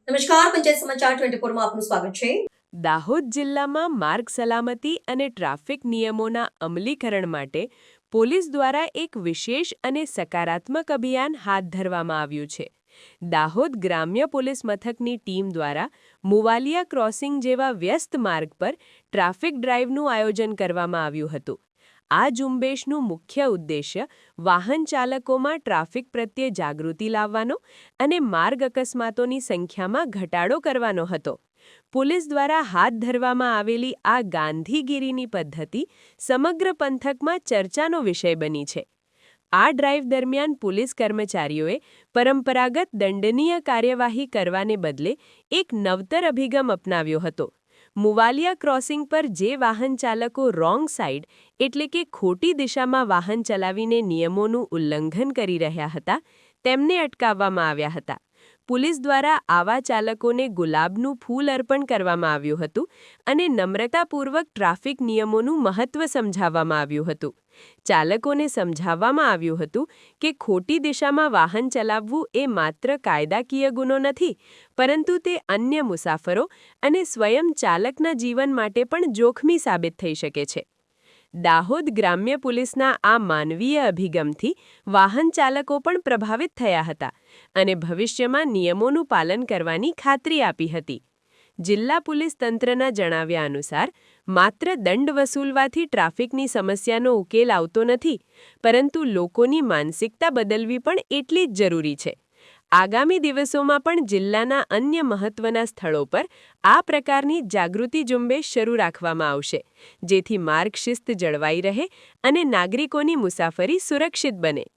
નમસ્કાર, પંચાયત સમાચાર 24 માં આપનું સ્વાગત છે। દાહોદ જિલ્લામાં માર્ગ સલામતી અને ટ્રાફિક નિયમોના અમલીકરણ માટે પોલીસ દ્વારા એક વિશેષ અને સકારાત્મક અભિયાન હાથ ધરવામાં આવ્યું છે। દાહોદ ગ્રામ્ય પોલીસ મથકની ટીમ દ્વારા મુવાલિયા ક્રોસિંગ જેવા વ્યસ્ત માર્ગ પર ટ્રાફિક ડ્રાઇવનું આયોજન કરવામાં આવ્યું હતું। આ ઝુંબેશનું મુખ્ય ઉદ્દેશ્ય વાહન ચાલકોમાં ટ્રાફિક પ્રત્યે જાગૃતિ લાવવાનો અને માર્ગ અકસ્માતોની સંખ્યામાં ઘટાડો કરવાનો હતો। પોલીસ દ્વારા હાથ ધરવામાં આવેલી આ ગાંધીગીરીની પદ્ધતિ સમગ્ર પંથકમાં ચર્ચાનો વિષય બની છે। આ ડ્રાઇવ દરમિયાન પોલીસ કર્મચારીઓએ પરંપરાગત દંડનીય કાર્યવાહી કરવાને બદલે એક નવતર અભિગમ અપનાવ્યો હતો। મુવાલિયા ક્રોસિંગ પર જે વાહન ચાલકો રોંગ સાઇડ એટલે કે ખોટી દિશામાં વાહન ચલાવીને નિયમોનું ઉલ્લંઘન કરી રહ્યા હતા તેમને અટકાવવામાં આવ્યા હતા। પોલીસ દ્વારા આવા ચાલકોને ગુલાબનું ફૂલ અર્પણ કરવામાં આવ્યું હતું અને નમ્રતાપૂર્વક ટ્રાફિક નિયમોનું મહત્વ સમજાવવામાં આવ્યું હતું। ચાલકોને સમજાવવામાં આવ્યું હતું કે ખોટી દિશામાં વાહન ચલાવવું એ માત્ર કાયદાકીય ગુનો નથી, પરંતુ તે અન્ય મુસાફરો અને સ્વયં ચાલકના જીવન માટે પણ જોખમી સાબિત થઈ શકે છે। દાહોદ ગ્રામ્ય પોલીસના આ માનવીય અભિગમથી વાહન ચાલકો પણ પ્રભાવિત થયા હતા અને ભવિષ્યમાં નિયમોનું પાલન કરવાની ખાતરી આપી હતી। જિલ્લા પોલીસ તંત્રના જણાવ્યા અનુસાર માત્ર દંડ વસૂલવાથી ટ્રાફિકની સમસ્યાનો ઉકેલ આવતો નથી, પરંતુ લોકોની માનસિકતા બદલવી પણ એટલી જ જરૂરી છે। આગામી દિવસોમાં પણ જિલ્લાના અન્ય મહત્વના સ્થળો પર આ પ્રકારની જાગૃતિ ઝુંબેશ શરૂ રાખવામાં આવશે, જેથી માર્ગ શિસ્ત જળવાઈ રહે અને નાગરિકોની મુસાફરી સુરક્ષિત બને।